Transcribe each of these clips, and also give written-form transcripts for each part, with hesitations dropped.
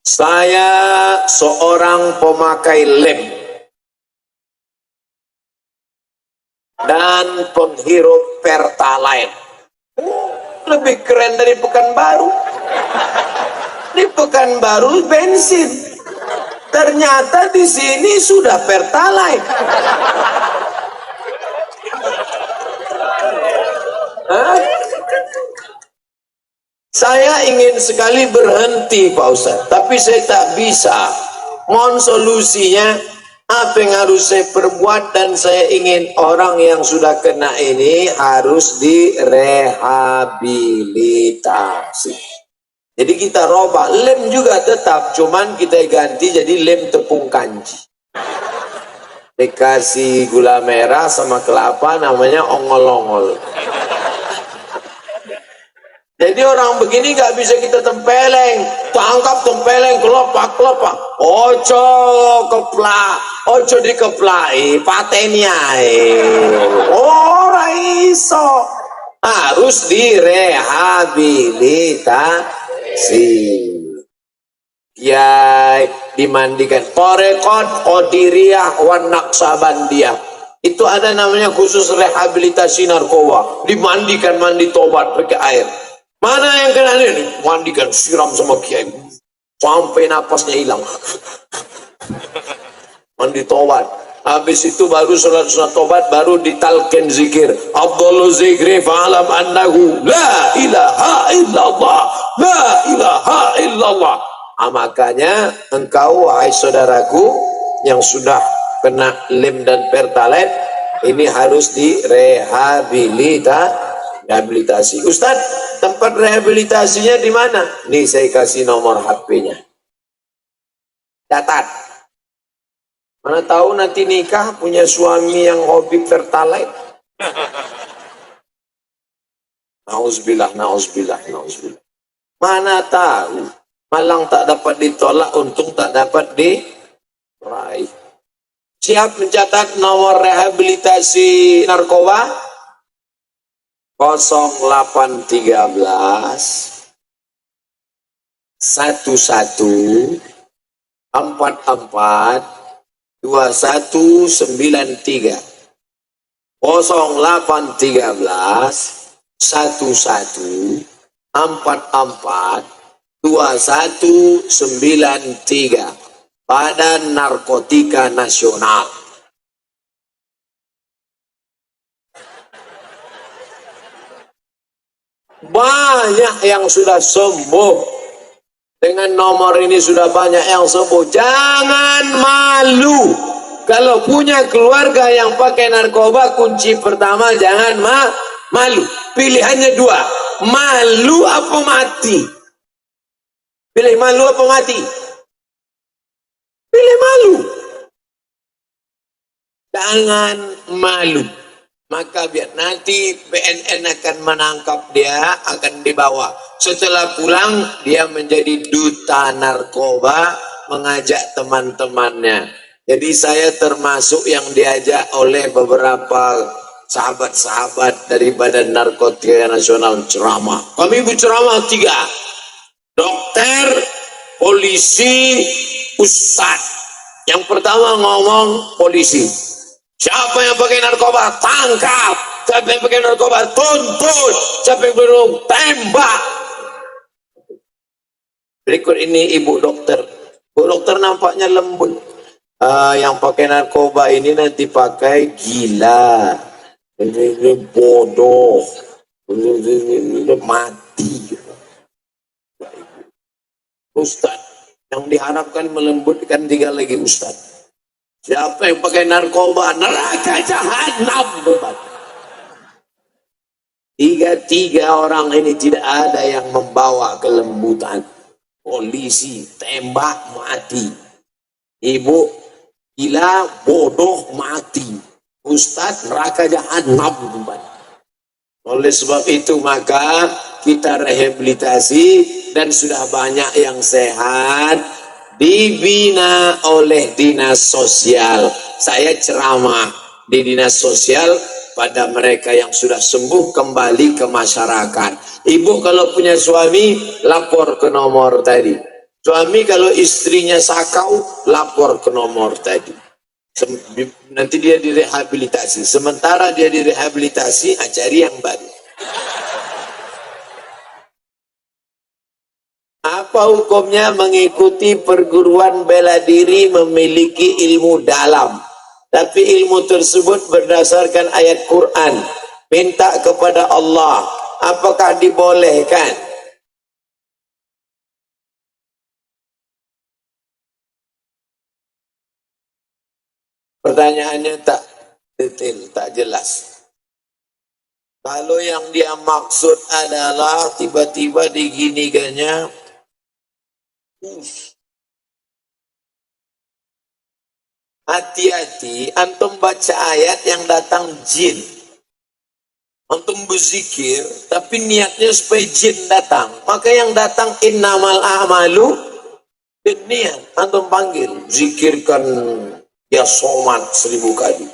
Saya seorang pemakai lem dan penghirup Pertalite. Lebih keren dari Pekanbaru. Di Pekanbaru bensin. Ternyata di sini sudah Pertalite. Hah? Saya ingin sekali berhenti Pak Ustadz, tapi saya tak bisa. Mohon solusinya, apa yang harus saya perbuat, dan saya ingin orang yang sudah kena ini harus direhabilitasi. Jadi kita robah, lem juga tetap, cuman kita ganti jadi lem tepung kanji. Dikasih gula merah sama kelapa, namanya ongol-ongol. Jadi orang begini nggak bisa kita tempeleng, tangkap tempeleng, kelopak. Ojo keplak, ojo dikeplai, pateni ae. Ora iso, harus direhabilitasi. Ya, dimandikan. Torekot, Qadiriyah, wan Naqsabandiyah. Itu ada namanya khusus rehabilitasi narkoba. Dimandikan, mandi tobat pakai air. Mana yang kena ini? Mandikan, siram sama kiai sampai napasnya hilang. Mandi tobat. Habis itu baru sholat tobat, baru ditalkin zikir. Afdhalu zikri fa'alam annahu la ilaha illallah, la ilaha illallah. Makanya engkau, wahai saudaraku yang sudah kena lem dan Pertalite, ini harus direhabilitasi. Ustadz, tempat rehabilitasinya di mana? Nih saya kasih nomor HP-nya. Catat. Mana tahu nanti nikah punya suami yang hobi Pertalite. Nauzubillah. Mana tahu. Malang tak dapat ditolak, untung tak dapat diraih. Siap mencatat nomor rehabilitasi narkoba? 0813 11 44 2193. 0813 11 44 2193. Badan Narkotika Nasional. Banyak yang sudah sembuh. Dengan nomor ini sudah banyak yang sembuh. Jangan malu. Kalau punya keluarga yang pakai narkoba, kunci pertama jangan malu. Pilihannya dua. Malu apa mati? Pilih malu apa mati? Pilih malu. Jangan malu. Maka biar nanti BNN akan menangkap dia, akan dibawa. Setelah pulang, dia menjadi duta narkoba, mengajak teman-temannya. Jadi saya termasuk yang diajak oleh beberapa sahabat-sahabat dari Badan Narkotika Nasional ceramah. Kami berceramah 3. Dokter, polisi, ustadz. Yang pertama ngomong polisi. Siapa yang pakai narkoba, tangkap. Siapa yang pakai narkoba, tuntut. Siapa yang belum, tembak. Berikut ini ibu dokter. Bu dokter nampaknya lembut. Yang pakai narkoba ini nanti pakai gila. Ini bodoh. Ini mati. Ustadz, yang diharapkan melembutkan 3 lagi Ustadz. Siapa yang pakai narkoba, neraka jahanam. 3 orang ini tidak ada yang membawa kelembutan. Polisi tembak mati, ibu gila bodoh mati, Ustadz neraka jahanam. Oleh sebab itu maka kita rehabilitasi, dan sudah banyak yang sehat dibina oleh dinas sosial. Saya ceramah di dinas sosial pada mereka yang sudah sembuh kembali ke masyarakat. Ibu kalau punya suami, lapor ke nomor tadi. Suami kalau istrinya sakau, lapor ke nomor tadi. Nanti dia direhabilitasi. Sementara dia direhabilitasi, cari yang baru. Apa hukumnya mengikuti perguruan bela diri memiliki ilmu dalam, tapi ilmu tersebut berdasarkan ayat Quran, minta kepada Allah, apakah dibolehkan? Pertanyaannya tak detail, tak jelas. Kalau yang dia maksud adalah tiba-tiba diginikannya, hati-hati, antum baca ayat yang datang jin. Antum berzikir, tapi niatnya supaya jin datang. Maka yang datang innamal a'malu binniat. Antum panggil, zikirkan ya somat 1000 kali.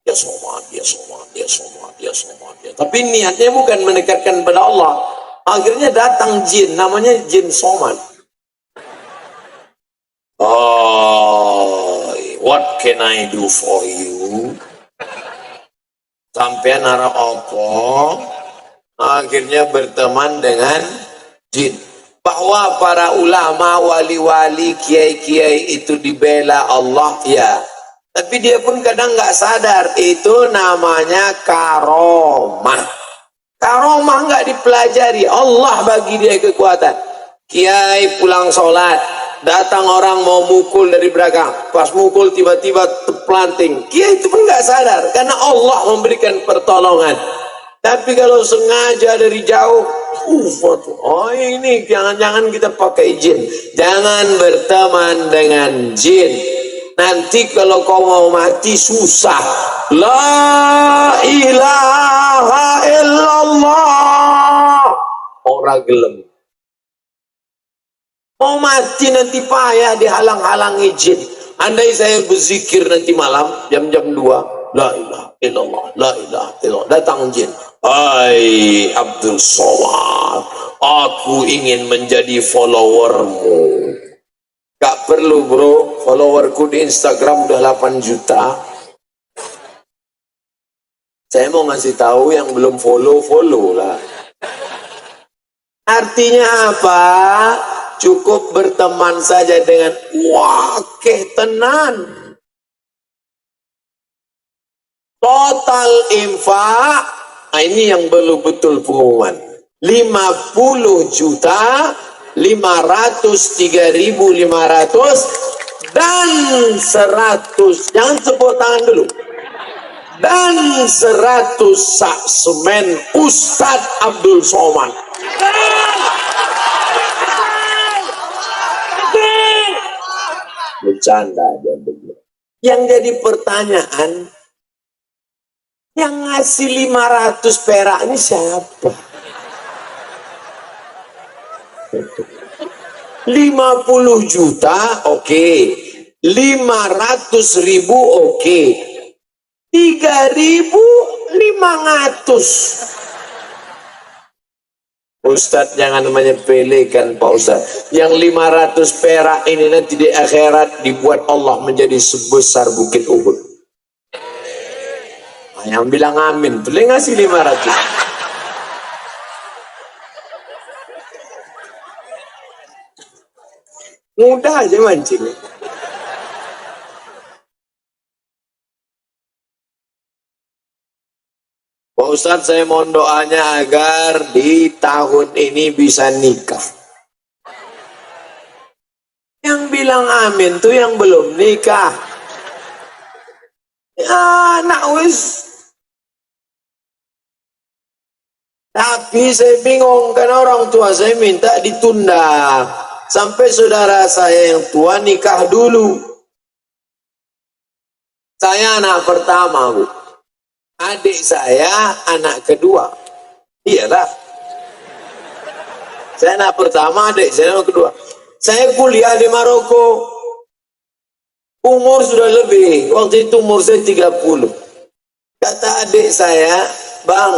Ya somat, ya somat, ya somat, ya somat. Ya. Tapi niatnya bukan mendekatkan kepada Allah. Akhirnya datang jin, namanya jin somat. Oh, what can I do for you? Sampai nara opo, akhirnya berteman dengan jin. Bahwa para ulama, wali-wali, kiai-kiai itu dibela Allah, ya. Tapi dia pun kadang nggak sadar, itu namanya karomah. Karomah nggak dipelajari, Allah bagi dia kekuatan. Kiai pulang sholat, datang orang mau mukul dari belakang, pas mukul tiba-tiba terpelanting. Kiai itu pun nggak sadar, karena Allah memberikan pertolongan. Tapi kalau sengaja dari jauh, oh ini jangan-jangan kita pakai jin. Jangan berteman dengan jin. Nanti kalau kau mau mati susah. La ilaha illallah. Orang gelem. Mau mati nanti payah dihalang-halangi jin. Andai saya berzikir nanti malam jam-jam 2, la ilaha illallah, la ilaha illallah, datang jin. Hai Abdul Somad, aku ingin menjadi followermu. Gak perlu bro, followerku di Instagram udah 8 juta. Saya mau ngasih tahu yang belum follow lah. Artinya apa? Cukup berteman saja dengan wakeh tenan. Total infak, ini yang belum betul pengumuman. 50 juta, 503.500 dan 100. Jangan tepuk tangan dulu. Dan 100 sak semen Ustadz Abdul Somad. Bercanda aja begitu. Yang jadi pertanyaan, yang ngasih 500 perak ini siapa? 50 juta oke, 500.000 oke, 3.500. Ustadz jangan menyepelekan Pak Ustadz. Yang 500 perak ini nanti di akhirat dibuat Allah menjadi sebesar bukit Uhud. Nah, yang bilang amin boleh ngasih 500. Mudah aja mancing. Pak Ustadz, saya mohon doanya agar di tahun ini bisa nikah. Yang bilang amin tuh yang belum nikah. Ya, nak wis. Tapi saya bingung karena orang tua saya minta ditunda sampai saudara saya yang tua nikah dulu. Saya anak pertama, Bu. Adik saya anak kedua. Iyalah. Saya anak pertama, adik saya anak kedua. Saya kuliah di Maroko. Umur sudah lebih. Waktu itu umur saya 30. Kata adik saya, Bang,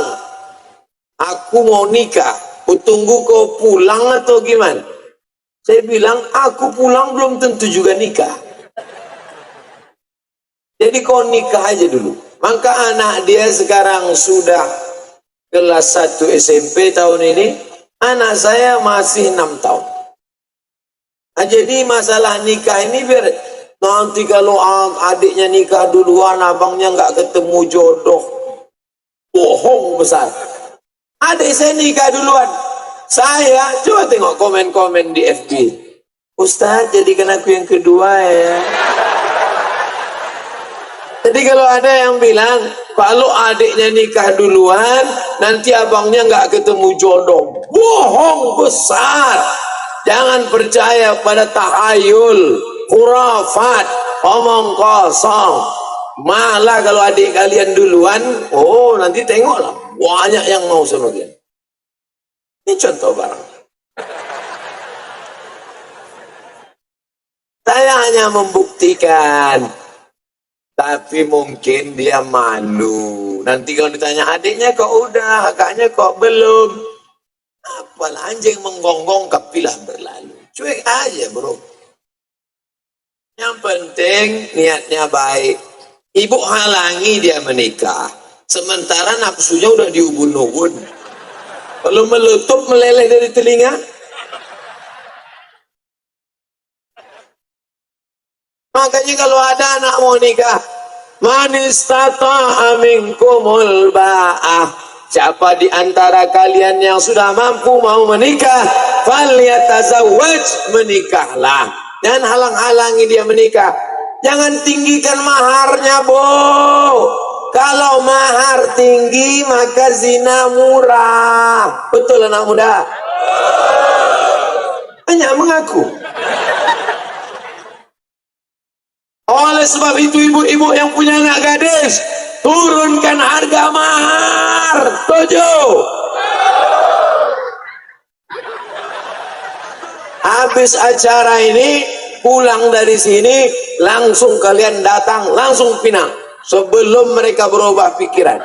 aku mau nikah. Ku tunggu kau pulang atau gimana? Saya bilang, aku pulang belum tentu juga nikah. Jadi kau nikah aja dulu. Maka anak dia sekarang sudah kelas 1 SMP tahun ini. Anak saya masih 6 tahun. Nah, jadi masalah nikah ini biar nanti kalau adiknya nikah duluan, abangnya nggak ketemu jodoh. Bohong besar. Adik saya nikah duluan. Saya coba tengok komen-komen di FB. Ustaz, jadikan aku yang kedua ya. Jadi kalau ada yang bilang, kalau adiknya nikah duluan, nanti abangnya nggak ketemu jodoh. Bohong besar. Jangan percaya pada tahayul, khurafat, omong kosong. Malah kalau adik kalian duluan, oh nanti tengoklah, banyak yang mau sama kalian. Ini contoh barang. Saya hanya membuktikan, tapi mungkin dia malu. Nanti kalau ditanya adiknya kok udah, kakaknya kok belum. Apalah anjing menggonggong kapilah berlalu. Cuek aja bro. Yang penting niatnya baik. Ibu halangi dia menikah. Sementara nafsunya udah diubun-ubun. Kalau meletup meleleh dari telinga. Makanya kalau ada anak mau nikah, man istata'a minkumul ba'ah. Siapa di antara kalian yang sudah mampu mau menikah, falyatazawwaj, menikahlah. Jangan halang-halangi dia menikah. Jangan tinggikan maharnya, Bo. Kalau mahar tinggi maka zina murah. Betul anak muda? Hanya mengaku. Oleh sebab itu ibu-ibu yang punya anak gadis, turunkan harga mahar. Setuju? Habis acara ini, pulang dari sini, langsung kalian datang, langsung pinang. Sebelum mereka berubah pikiran.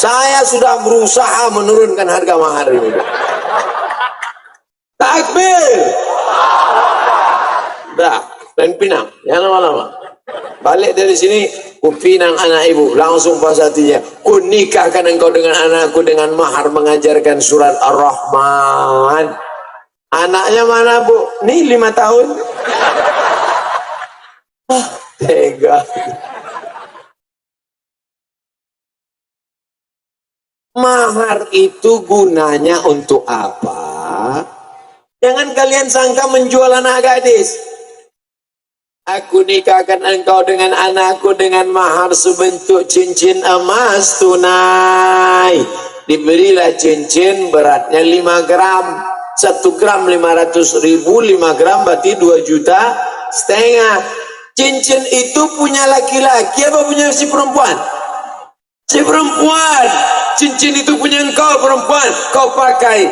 Saya sudah berusaha menurunkan harga mahar ini. Takbir. Dah, dan pinang. Jangan lama-lama. Balik dari sini, ku pinang anak ibu, langsung pas hatinya, ku nikahkan engkau dengan anakku dengan mahar mengajarkan surat Ar-Rahman. Anaknya mana bu? Nih 5 tahun. Tega. Mahar itu gunanya untuk apa? Jangan kalian sangka menjual anak gadis. Aku nikahkan engkau dengan anakku dengan mahar sebentuk cincin emas tunai. Diberilah cincin beratnya 5 gram. 1 gram 500.000, 5 gram berarti 2,5 juta. Cincin itu punya laki-laki apa punya si perempuan? Si perempuan. Cincin itu punya engkau perempuan. Kau pakai.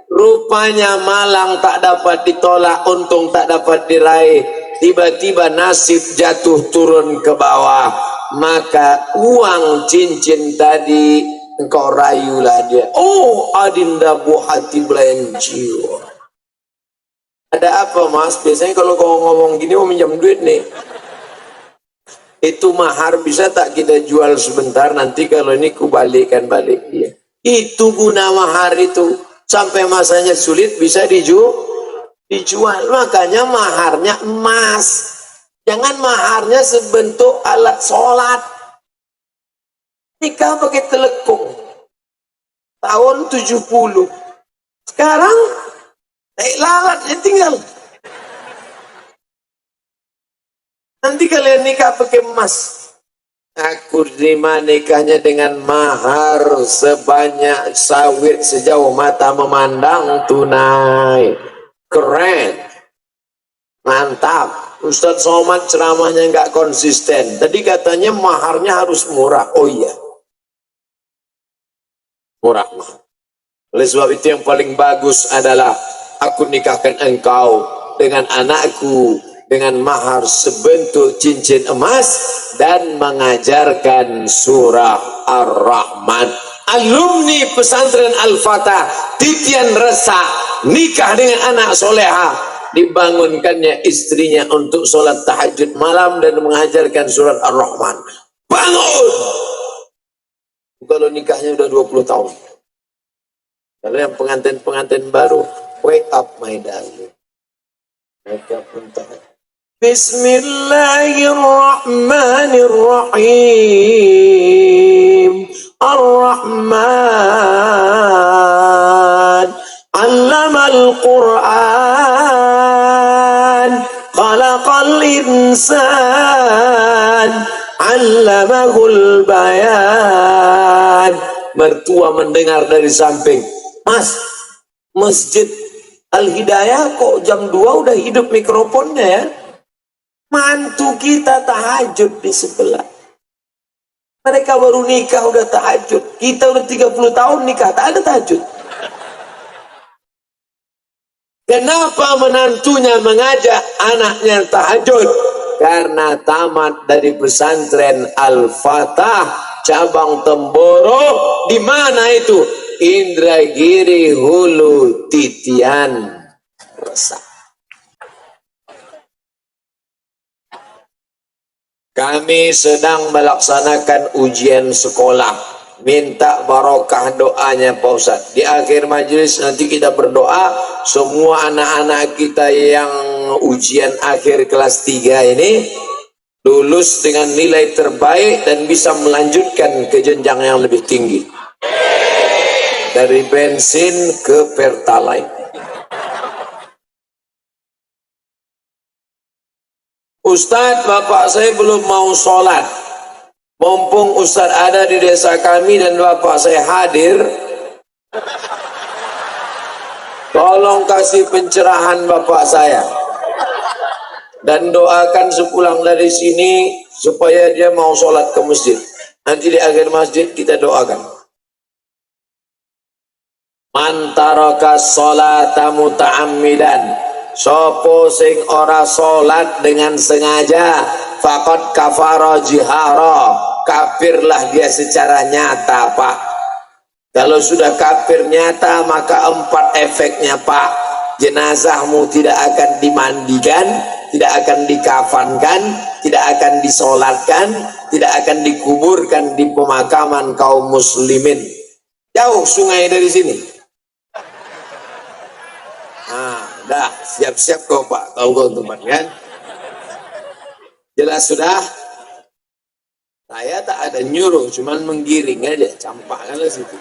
Rupanya malang tak dapat ditolak, untung tak dapat diraih. Tiba-tiba nasib jatuh turun ke bawah. Maka uang cincin tadi engkau rayulah dia. Oh, adinda buah hati belancur. Ada apa mas? Biasanya kalau kau ngomong gini mau minjam duit nih. Itu mahar bisa tak kita jual sebentar, nanti kalau ini kubalikkan balik dia. Itu guna mahar itu. Sampai masanya sulit bisa dijual. Makanya maharnya emas. Jangan maharnya sebentuk alat sholat. Nikah pakai telekung. Tahun 70. Sekarang naik lalat ya tinggal. Nanti kalian nikah pakai emas. Aku terima nikahnya dengan mahar sebanyak sawit sejauh mata memandang tunai. Keren. Mantap. Ustadz Somad ceramahnya nggak konsisten. Tadi katanya maharnya harus murah. Oh iya. Murah mahal. Oleh sebab itu yang paling bagus adalah aku nikahkan engkau dengan anakku dengan mahar sebentuk cincin emas dan mengajarkan surah Ar-Rahman. Alumni pesantren Al-Fatah Titian Resa nikah dengan anak soleha, dibangunkannya istrinya untuk sholat tahajud malam dan mengajarkan surat Ar-Rahman. Bangun! Kalau nikahnya udah 20 tahun. Kalau yang pengantin-pengantin baru, wake up my darling. Mereka pun tahajud. Bismillahirrahmanirrahim. Ar-Rahman 'allamal Qur'an, khalaqal insan, 'allamahul bayan. Mertua mendengar dari samping, Mas, Masjid Al-Hidayah kok jam 2 udah hidup mikrofonnya ya? Mantu kita tahajud di sebelah. Mereka baru nikah udah tahajud. Kita udah 30 tahun nikah, tak ada tahajud. Kenapa menantunya mengajak anaknya tahajud? Karena tamat dari pesantren Al-Fatah cabang Temboro. Di mana itu? Indragiri, Hulu, Titian, Resah. Kami sedang melaksanakan ujian sekolah. Minta barokah doanya Pak Ustadz. Di akhir majelis nanti kita berdoa. Semua anak-anak kita yang ujian akhir kelas 3 ini lulus dengan nilai terbaik dan bisa melanjutkan ke jenjang yang lebih tinggi. Dari bensin ke Pertalite. Ustadz, bapak saya belum mau sholat. Mumpung Ustadz ada di desa kami dan bapak saya hadir, tolong kasih pencerahan bapak saya. Dan doakan sepulang dari sini supaya dia mau sholat ke masjid. Nanti di akhir masjid kita doakan. Man taraka sholata muta'ammidan, sopo sing ora sholat dengan sengaja, faqad kafara jihara, kafirlah dia secara nyata Pak. Kalau sudah kafir nyata maka 4 efeknya Pak. Jenazahmu tidak akan dimandikan, tidak akan dikafankan, tidak akan disolatkan, tidak akan dikuburkan di pemakaman kaum muslimin. Jauh sungai dari sini. Dah, siap-siap kau Pak, tahu kau teman kan? Jelas sudah. Saya tak ada nyuruh, cuman menggiring aja, campakkanlah situ.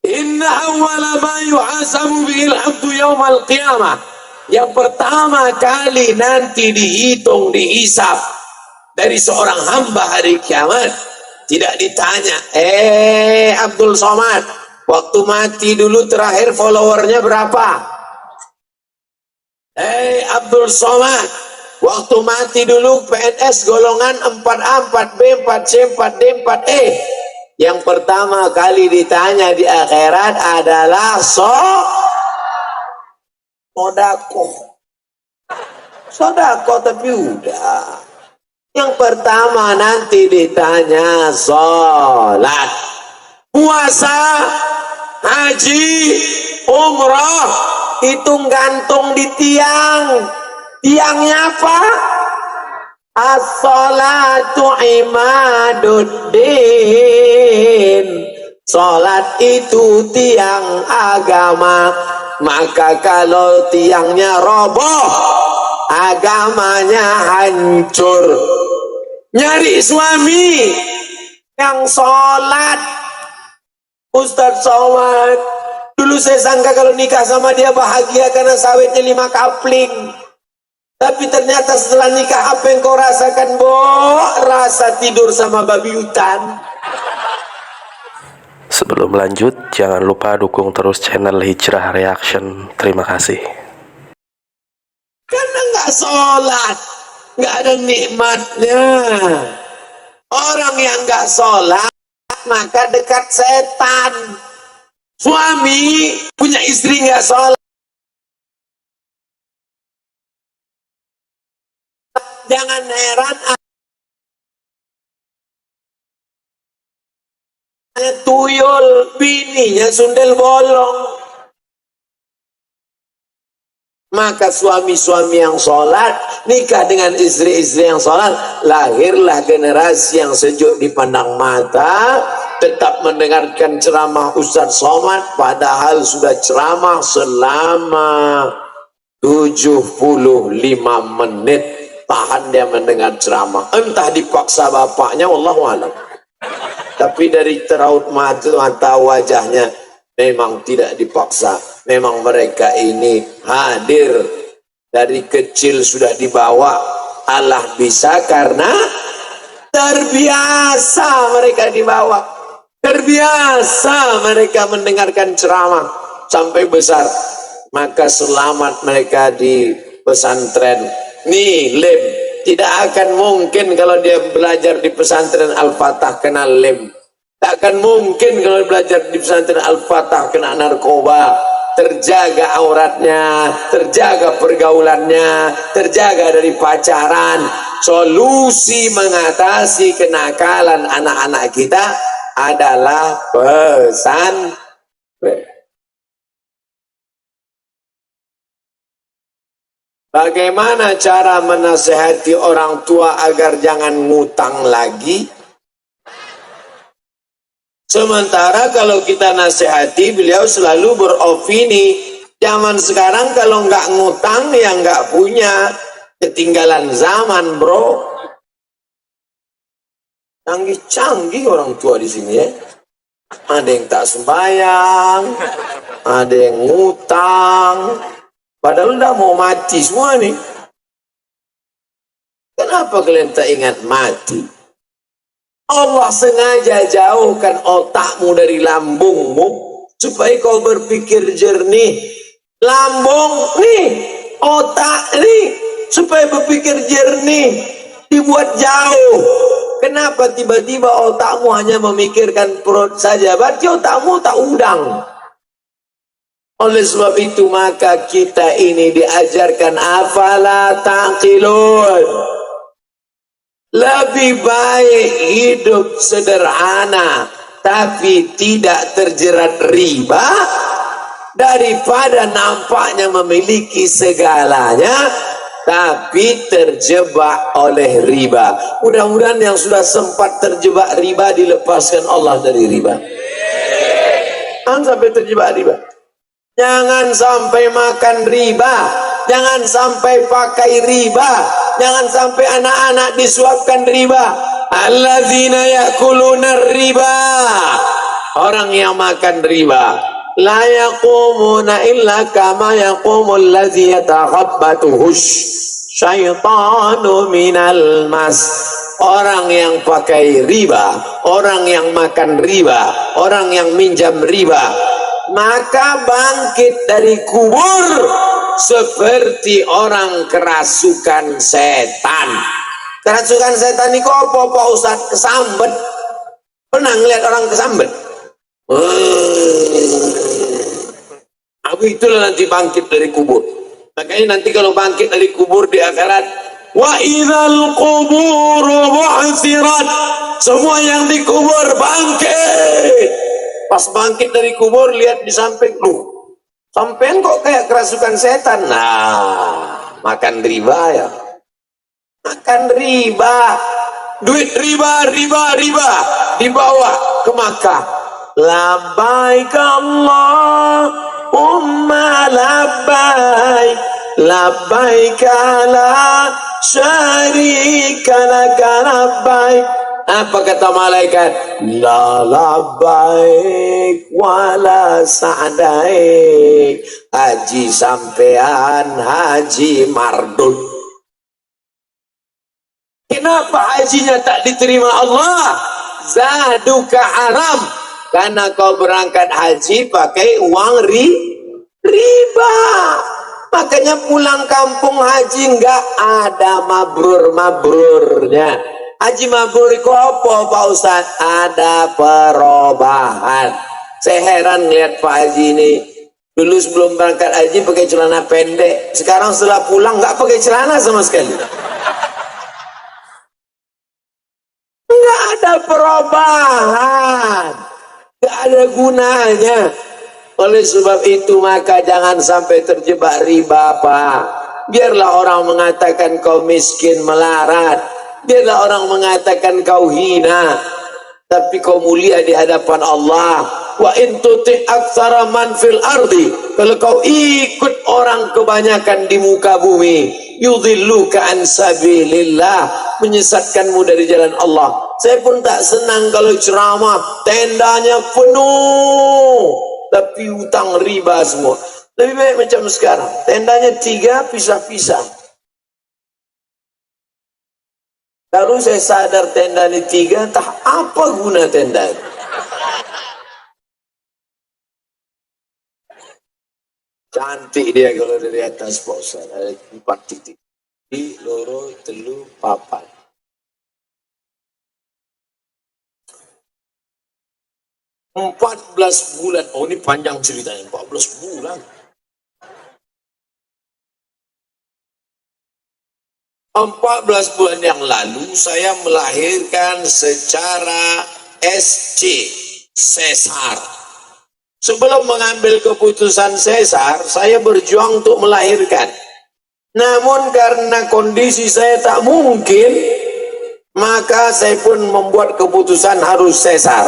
Inna awwala ma yuhasabu bihil abdu yaumal qiyamah. Yang pertama kali nanti dihitung, dihisab dari seorang hamba hari kiamat, tidak ditanya, Abdul Somad, waktu mati dulu terakhir followernya berapa? Abdul Somad, waktu mati dulu PNS golongan 4A, 4B, 4C, 4D, 4E. Yang pertama kali ditanya di akhirat adalah sodako. Sodako tapi udah. Yang pertama nanti ditanya sholat, puasa, haji, umrah, hitung gantung di tiang. Tiangnya apa? As-salatu imaduddin. Salat itu tiang agama. Maka kalau tiangnya roboh, agamanya hancur. Nyari suami yang sholat. Ustadz Somad, dulu saya sangka kalau nikah sama dia bahagia karena sawitnya 5 kapling. Tapi ternyata setelah nikah apa yang kau rasakan, Bo? Rasa tidur sama babi hutan. Sebelum lanjut, jangan lupa dukung terus channel Hijrah Reaction. Terima kasih. Karena nggak sholat, nggak ada nikmatnya. Orang yang nggak sholat, maka dekat setan. Suami punya istri nggak sholat, jangan heran tuyul, bininya sundel bolong. Maka suami-suami yang sholat nikah dengan istri-istri yang sholat, lahirlah generasi yang sejuk dipandang mata, tetap mendengarkan ceramah Ustadz Somad padahal sudah ceramah selama 75 menit. Tahan dia mendengar ceramah, entah dipaksa bapaknya, wallahu a'lam. Tapi dari teraut mata wajahnya memang tidak dipaksa. Memang mereka ini hadir dari kecil sudah dibawa. Allah bisa karena terbiasa mereka dibawa. Terbiasa mereka mendengarkan ceramah sampai besar. Maka selamat mereka di pesantren. Nih lem. Tidak akan mungkin kalau dia belajar di pesantren Al-Fatah kena lem. Tak akan mungkin kalau belajar di pesantren Al-Fatah kena narkoba. Terjaga auratnya, terjaga pergaulannya, terjaga dari pacaran. Solusi mengatasi kenakalan anak-anak kita adalah pesantren. Bagaimana cara menasehati orang tua agar jangan ngutang lagi? Sementara kalau kita nasihati, beliau selalu beropini, zaman sekarang kalau nggak ngutang ya nggak punya, ketinggalan zaman bro. Canggih-canggih orang tua di sini ya. Ada yang tak sembahyang, ada yang ngutang. Padahal udah mau mati semua nih. Kenapa kalian tak ingat mati? Allah sengaja jauhkan otakmu dari lambungmu supaya kau berpikir jernih. Lambung nih, otak nih, supaya berpikir jernih, dibuat jauh. Kenapa tiba-tiba otakmu hanya memikirkan perut saja? Berarti otakmu tak udang. Oleh sebab itu maka kita ini diajarkan afala taqilun. Lebih baik hidup sederhana tapi tidak terjerat riba daripada nampaknya memiliki segalanya tapi terjebak oleh riba. Mudah-mudahan yang sudah sempat terjebak riba dilepaskan Allah dari riba. Jangan sampai terjebak riba. Jangan sampai makan riba, jangan sampai pakai riba, jangan sampai anak-anak disuapkan riba. Alladzina yakuluna riba, orang yang makan riba, la yaqumuna illa kama yaqumul ladzi yatakhabbathu syaitanu minal mas. Orang yang pakai riba, orang yang makan riba, orang yang minjam riba, maka bangkit dari kubur seperti orang kerasukan setan. Kerasukan setan ini kok apa Pak Ustadz? Kesambet. Pernah ngeliat orang kesambet? Aku itulah nanti bangkit dari kubur. Makanya nanti kalau bangkit dari kubur di akhirat, wa idzal qubur bu'thirat, semua yang dikubur bangkit. Pas bangkit dari kubur lihat di samping, loh, sampean kok kayak kerasukan setan. Nah, makan riba ya. Makan riba. Duit riba dibawa ke Makkah. Labbaik Allahumma labbaik, labbaik la syarika laka labbaik. Apa kata malaikat? La labbaik wala sa'daik. Haji sampean haji mardut. Kenapa hajinya tak diterima Allah? Zaduka haram. Karena kau berangkat haji pakai uang riba. Makanya pulang kampung haji nggak ada mabrur-mabrurnya. Haji mabrur itu apa Pak Ustaz? Ada perubahan. Saya heran lihat Pak Haji ini. Dulu sebelum berangkat haji pakai celana pendek. Sekarang setelah pulang nggak pakai celana sama sekali. Nggak ada perubahan. ada gunanya. Oleh sebab itu maka jangan sampai terjebak riba, Pak. Biarlah orang mengatakan kau miskin melarat, biarlah orang mengatakan kau hina, tapi kau mulia di hadapan Allah. Wa in tuti aktsara man fil ardi, kalau kau ikut orang kebanyakan di muka bumi, yudhilluka an sabilillah, menyesatkanmu dari jalan Allah. Saya pun tak senang kalau ceramah tendanya penuh tapi utang riba semua. Lebih baik macam sekarang, tendanya 3 pisah-pisah. Lalu saya sadar tenda ini 3, tak apa guna tenda ini. Cantik dia kalau dari atas, Pak Ustaz. Ada 4 titik. Di, loro, telu, papat. Empat 14 bulan. Oh, ini panjang ceritanya. 14 bulan. 14 bulan yang lalu saya melahirkan secara SC, sesar. Sebelum mengambil keputusan sesar, saya berjuang untuk melahirkan. Namun karena kondisi saya tak mungkin, maka saya pun membuat keputusan harus sesar.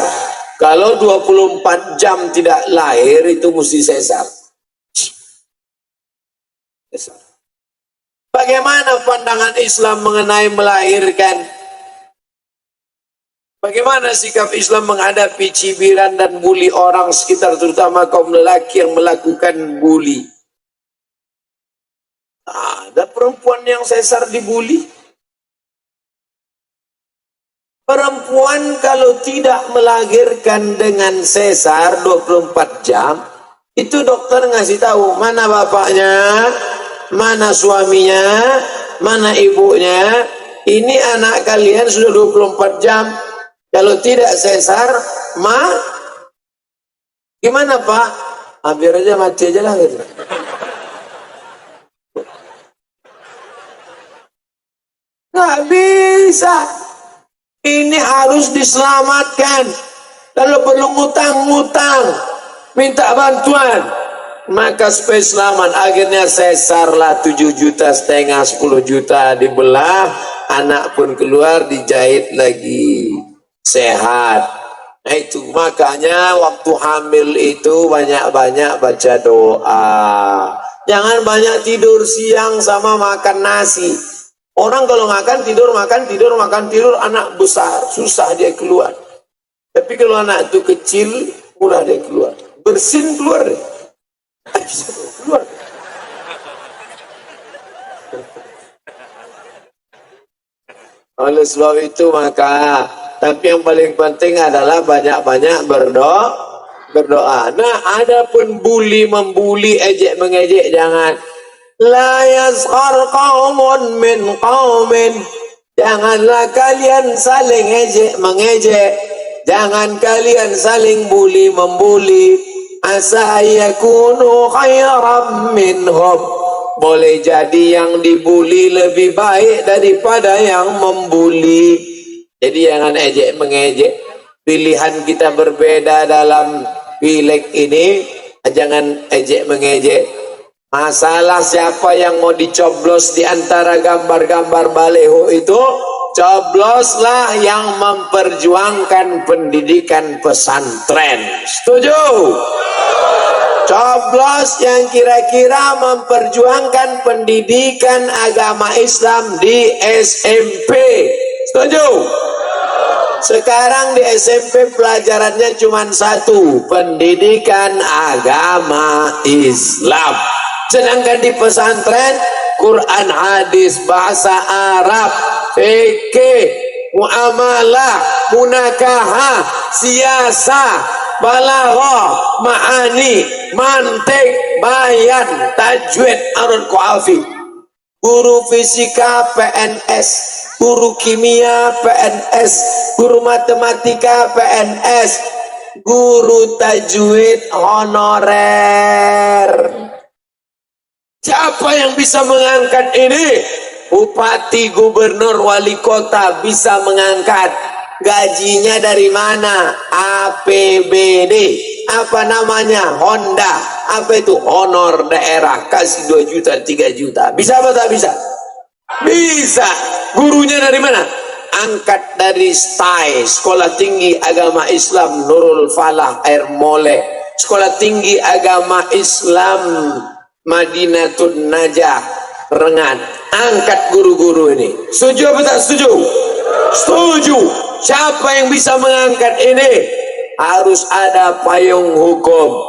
Kalau 24 jam tidak lahir, itu mesti sesar. Sesar. Bagaimana pandangan Islam mengenai melahirkan? Bagaimana sikap Islam menghadapi cibiran dan bully orang sekitar, terutama kaum lelaki yang melakukan bully? Ada perempuan yang sesar dibully? Perempuan kalau tidak melahirkan dengan sesar 24 jam, itu dokter ngasih tahu mana bapaknya, mana suaminya, mana ibunya. Ini anak kalian sudah 24 jam. Kalau tidak sesar, gimana Pak? Biar aja mati aja lah gitu. Nggak bisa. Ini harus diselamatkan. Kalau perlu ngutang-ngutang, minta bantuan, maka supaya selamat. Akhirnya sesarlah 7,5 juta, 10 juta dibelah, anak pun keluar, dijahit lagi, sehat. Nah itu makanya waktu hamil itu banyak-banyak baca doa. Jangan banyak tidur siang sama makan nasi. Orang kalau makan tidur, anak besar susah dia keluar. Tapi kalau anak itu kecil, mudah dia keluar. Bersin keluar deh. Keluar. Oleh sebab itu maka, tapi yang paling penting adalah banyak-banyak berdoa. Nah, ada pun bully, membuli, ejek mengejek, jangan. La yaskhar qaumun min qaumin, janganlah kalian saling ejek mengejek, jangan kalian saling bully membuli. Asa yakunu khairam minhum, boleh jadi yang dibuli lebih baik daripada yang membuli. Jadi jangan ejek mengejek. Pilihan kita berbeda dalam pileg ini, jangan ejek mengejek. Masalah siapa yang mau dicoblos di antara gambar-gambar baleho itu, cobloslah yang memperjuangkan pendidikan pesantren. Setuju? Coblos yang kira-kira memperjuangkan pendidikan agama Islam di SMP. Setuju? Sekarang di SMP pelajarannya cuma 1, pendidikan agama Islam. Sedangkan di pesantren, Quran, hadis, bahasa Arab, fikih, muamalah, munakahah, siasah, balaghah, ma'ani, mantik, bayan, tajwid, arun qafi. Guru fisika PNS, guru kimia PNS, guru matematika PNS, guru tajwid honorer. Siapa yang bisa mengangkat ini? Bupati, gubernur, wali kota bisa mengangkat. gajinya dari mana? APBD. Apa namanya? Honda. Apa itu? Honor daerah. Kasih 2 juta, 3 juta. Bisa apa tak bisa? Bisa. Gurunya dari mana? Angkat dari STAI, Sekolah Tinggi Agama Islam Nurul Falah Air Mole, Sekolah Tinggi Agama Islam Madinatul Najah Rengat. Angkat guru-guru ini. Setuju apa tak setuju? Setuju. Siapa yang bisa mengangkat ini? Harus ada payung hukum,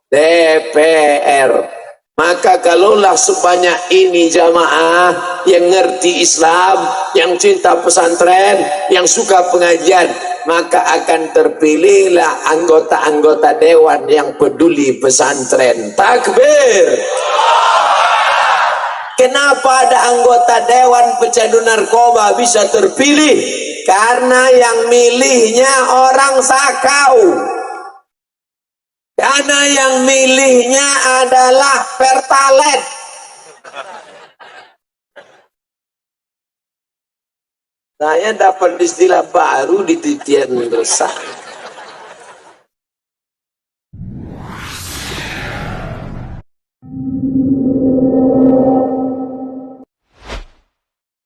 DPR. Maka kalaulah sebanyak ini jamaah yang ngerti Islam, yang cinta pesantren, yang suka pengajian, maka akan terpilihlah anggota-anggota dewan yang peduli pesantren. Takbir. Kenapa ada anggota dewan pecandu narkoba bisa terpilih? Karena yang milihnya orang sakau. Karena yang milihnya adalah Pertalite. Saya dapat istilah baru di titian dosa.